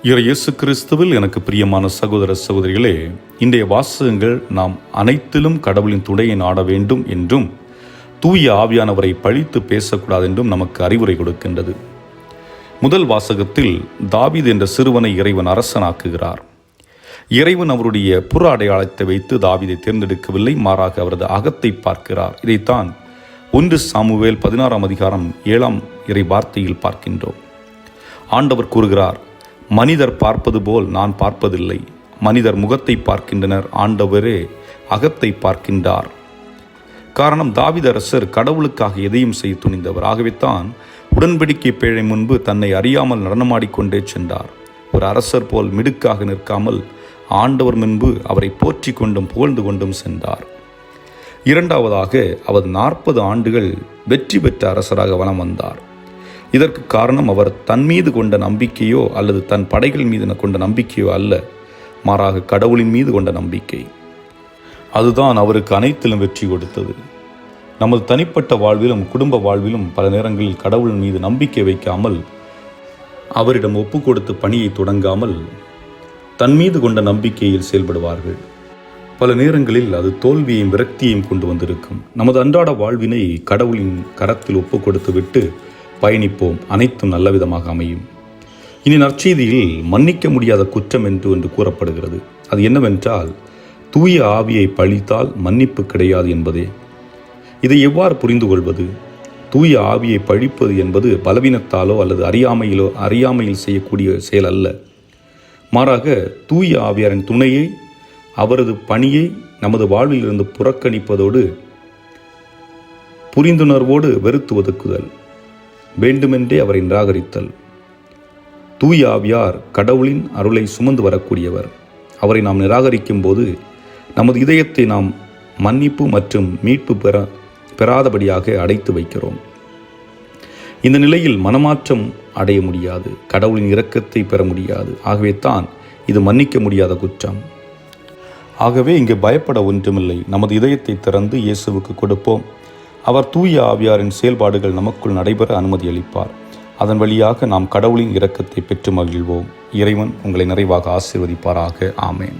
இயேசு கிறிஸ்துவில் எனக்கு பிரியமான சகோதர சகோதரிகளே, இன்றைய வாசகங்கள் நாம் அனைத்திலும் கடவுளின் துணையை நாட வேண்டும் என்றும் தூய ஆவியானவரை பழித்து பேசக்கூடாது என்றும் நமக்கு அறிவுரை கொடுக்கின்றது. முதல் வாசகத்தில் தாவீது என்ற சிறுவனை இறைவன் அரசனாக்குகிறார். இறைவன் அவருடைய புற அடையாளத்தை வைத்து தாவீதை தேர்ந்தெடுக்கவில்லை, மாறாக அவரது அகத்தை பார்க்கிறார். இதைத்தான் 1 சாமுவேல் 16 அதிகாரம் 7 இறை வார்த்தையில் பார்க்கின்றோம். ஆண்டவர் கூறுகிறார், மனிதர் பார்ப்பது போல் நான் பார்ப்பதில்லை. மனிதர் முகத்தை பார்க்கின்றனர், ஆண்டவரே அகத்தை பார்க்கின்றார். காரணம், தாவீது அரசர் கடவுளுக்காக எதையும் செய்ய துணிந்தவர். ஆகவேத்தான் உடன்படிக்கை பேழை முன்பு தன்னை அறியாமல் நடனமாடிக்கொண்டே சென்றார். ஒரு அரசர் போல் மிடுக்காக நிற்காமல் ஆண்டவர் முன்பு அவரை போற்றி கொண்டும் புகழ்ந்து கொண்டும் சென்றார். இரண்டாவதாக, அவர் 40 ஆண்டுகள் வெற்றி பெற்ற அரசராக வலம் வந்தார். இதற்கு காரணம் அவர் தன் மீது கொண்ட நம்பிக்கையோ அல்லது தன் படைகள் மீது கொண்ட நம்பிக்கையோ அல்ல, மாறாக கடவுளின் மீது கொண்ட நம்பிக்கை. அதுதான் அவருக்கு அனைத்திலும் வெற்றி கொடுத்தது. நமது தனிப்பட்ட வாழ்விலும் குடும்ப வாழ்விலும் பல நேரங்களில் கடவுளின் மீது நம்பிக்கை வைக்காமல், அவரிடம் ஒப்பு கொடுத்து பணியை தொடங்காமல் தன் மீது கொண்ட நம்பிக்கையில் செயல்படுவார்கள். பல நேரங்களில் அது தோல்வியையும் விரக்தியையும் கொண்டு வந்திருக்கும். நமது அன்றாட வாழ்வினை கடவுளின் கரத்தில் ஒப்பு கொடுத்து விட்டு பயணிப்போம், அனைத்தும் நல்ல விதமாக அமையும். இனி நற்செய்தியில் மன்னிக்க முடியாத குற்றம் என்று கூறப்படுகிறது. அது என்னவென்றால், தூய ஆவியை பழித்தால் மன்னிப்பு கிடையாது என்பதே. இதை எவ்வாறு புரிந்து கொள்வது? தூய ஆவியை பழிப்பது என்பது பலவீனத்தாலோ அல்லது அறியாமையில் செய்யக்கூடிய செயல் அல்ல. மாறாக தூய ஆவியாரின் துணையை, அவரது பணியை நமது வாழ்வில் இருந்து புறக்கணிப்பதோடு புரிந்துணர்வோடு வெறுத்து ஒதுக்குதல், வேண்டுமென்றே அவரை நிராகரித்தல். தூய ஆவியார் கடவுளின் அருளை சுமந்து வரக்கூடியவர். அவரை நாம் நிராகரிக்கும் போது நமது இதயத்தை நாம் மன்னிப்பு மற்றும் மீட்பு பெறாதபடியாக அடைத்து வைக்கிறோம். இந்த நிலையில் மனமாற்றம் அடைய முடியாது, கடவுளின் இரக்கத்தை பெற முடியாது. ஆகவே தான் இது மன்னிக்க முடியாத குற்றம். ஆகவே இங்கு பயப்பட ஒன்றுமில்லை. நமது இதயத்தை திறந்து இயேசுவுக்கு கொடுப்போம். அவர் தூய ஆவியாரின் செயல்பாடுகள் நமக்குள் நடைபெற அனுமதி அளிப்பார். அதன் வழியாக நாம் கடவுளின் இரக்கத்தை பெற்று மகிழ்வோம். இறைவன் உங்களை நிறைவாக ஆசீர்வதிப்பாராக. ஆமேன்.